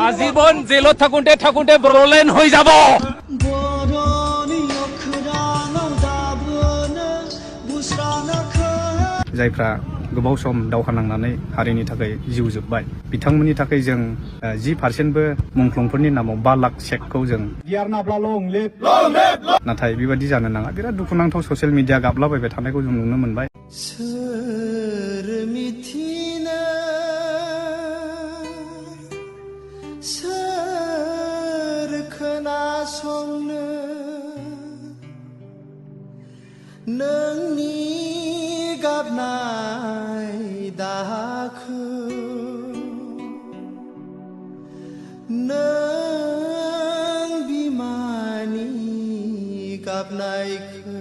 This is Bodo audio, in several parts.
আজীবন জেলত থাকুতে থাকুতে ব্রলেন হয়ে যাব। जायफ्रा गोबाव सम दावहा नांनानै हारिनि थाखाय जिउ जोब्बाय बिथांमोननि थाखाय जों 10%बो मुंख्लंफोरनि नामाव 5 लाख चेकखौ जों नाथाय बेबादि जानो नाङा। बिराद दुखुनांथाव ससियेल मिडिया गाबलाबायबाय थानायखौ जों नुनो मोनबाय। नोंनि गाबनाय दाहाखौ नों बिमानि गाबनायखौ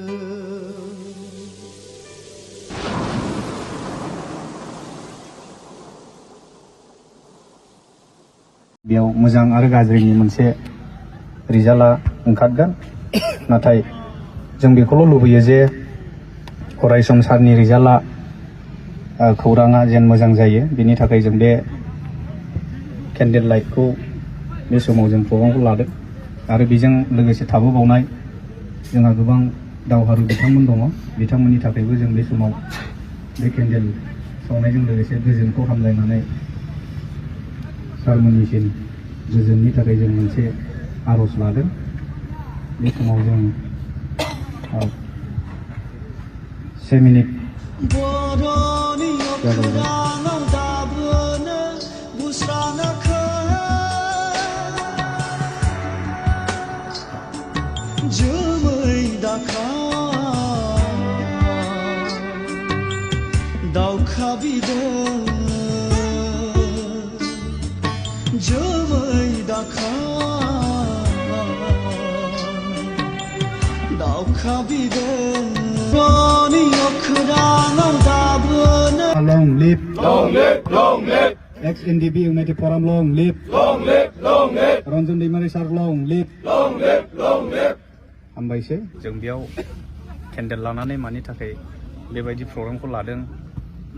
बेयाव मोजां आरो गाज्रिनि मोनसे रिजाल्टआ ओंखारगोन नाथाय जों बेखौल' लुबैयो जे अरायसम सारनि रिजाल्टआ खौराङा जेन मोजां जायो बेनि थाखाय जों बे केन्डेल लाइटखौ बे समाव जों प्रग्रामखौ लादों आरो बेजों लोगोसे थाबोबावनाय जोंहा गोबां दावहारु बिथांमोन दङ बिथांमोननि थाखायबो जों बे समाव बे केन्डेल सावनायजों लोगोसे गोजोनखौ हामलायनानै सारमोननिसिम गोजोननि थाखाय जों मोनसे आर'ज लादों। बे समाव जों 6 मिनिट दावखा बिदों जोमै दाखा दावखा बिदों रनि अखोराङाव दाबोनो long live ex-NDP United Forum long live Ranjan दैमारि सार long live हामबायसै। जों बेयाव केन्डेल लानानै मानि थाखाय बेबायदि प्रग्रामखौ लादों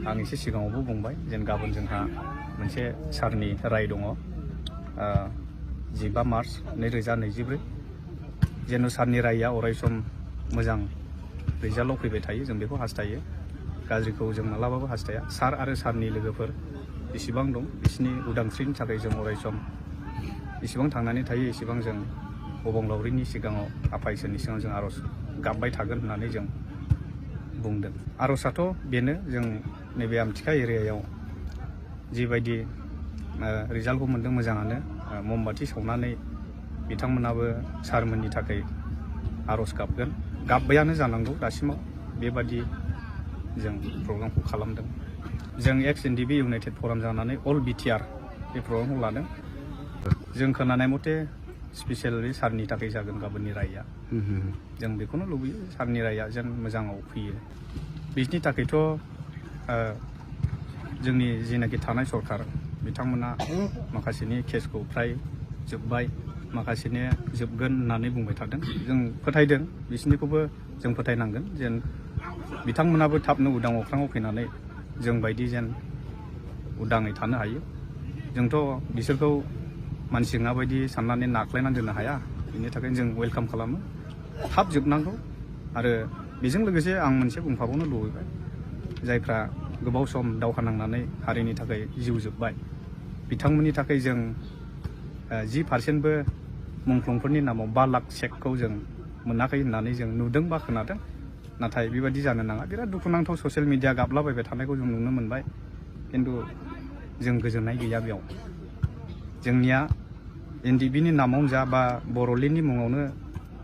आं एसे सिगाङावबो बुंबाय जेन गाबोन जोंहा मोनसे सारनि राय दङ 15 मार्च 2024 जेन' सारनि रायआ अरायसम मोजां रिजाल्टआव फैबाय थायो जों बेखौ हास्थायो गाज्रिखौ जों मालाबाबो हास्थाया। सार आरो सारनि लोगोफोर बेसेबां दं बिसिनि उदांस्रिनि थाखाय जों अरायसम इसेबां थांनानै थायो इसेबां जों अबंलावरिनि सिगाङाव आफा इसोरनि सिगाङाव जों आर'ज गाबबाय थागोन होननानै जों बुंदों। आर'जआथ' बेनो जों नैबे आमथिखा एरियायाव जिबायदि रिजाल्टखौ मोन्दों मोजाङानो ममबाथि सावनानै बिथांमोनाबो सारमोननि थाखाय आर'ज गाबगोन गाबबायानो जानांगौ दासिमाव बेबादि जों प्रग्रामखौ खालामदों। जों ex-NDP इउनाइटेड फराम जानानै अल बिटिआर बे प्रग्रामखौ लादों। जों खोनानाय मथे स्पेसियेलि सारनि थाखाय जागोन गाबोननि रायआ जों बेखौनो लुबैयो सारनि रायआ जेन मोजाङाव फैयो। बिनि थाखायथ' जोंनि जिनाखि थानाय सरकार बिथांमोना माखासेनि केसखौ फ्राय जोब्बाय माखासेनि जोबगोन होननानै बुंबाय थादों। जों फोथायदों बिसोरनिखौबो जों फोथायनांगोन जेन बिथांमोनाबो थाबनो उदां अख्राङाव फैनानै जों बायदि जेन उदाङै थानो हायो। जोंथ' बिसोरखौ मानसिङा बायदि साननानै नाख्लायनानै दोननो हाया बेनि थाखायनो जों वेलकाम खालामो थाब जोबनांगौ। आरो बेजों लोगोसे आं मोनसे बुंफाबावनो लुबैबाय जायफ्रा गोबाव सम दावहा नांनानै हारिनि थाखाय जिउ जोब्बाय बिथांमोननि थाखाय जों 10%बो मुंख्लंफोरनि नामाव 5 लाख चेकखौ जों मोनाखै होननानै जों नुदों बा खोनादों नाथाय बेबादि जानो नाङा। बिराद दुखुनांथाव ससियेल मिडिया गाबलाबायबाय थानायखौ जों नुनो मोनबाय खिन्थु जों गोजोननाय गैया। बेयाव जोंनिया एनडिपिनि नामावनो जा बा बर'लेण्डनि मुङावनो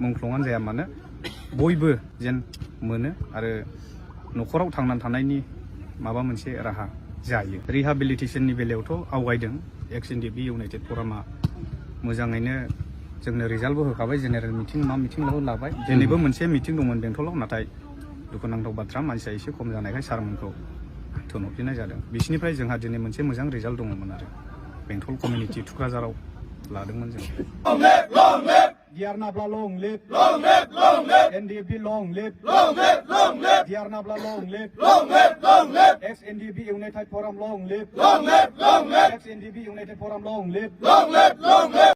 मुंख्लङानो जाया मानो बयबो जेन मोनो आरो न'खराव थांनानै थानायनि माबा मोनसे राहा जायो। रिहाबिलिटेसननि बेलायावथ' आवगायदों ex-NDP इउनाइटेड फरामा मोजाङैनो जोंनो रिजाल्टबो होखाबाय जेनेरेल मिटिं मा मिटिंल' लाबाय दिनैबो मोनसे मिटिं दंमोन बेंटलाव नाथाय दुखुनांथाव बाथ्रा मानसिया एसे खम जानायखाय सारमोनखौ थोनहरफिननाय जादों। बिसिनिफ्राय जोंहा दिनै मोनसे मोजां रिजाल्ट दङमोन आरो बेंटल कमिउनिटि थुक्राझाराव लादोंमोन जों। Diarnabla long live. NDP long live. Diarnabla long live. Ex-NDP United Forum long live. Ex-NDP United Forum long live.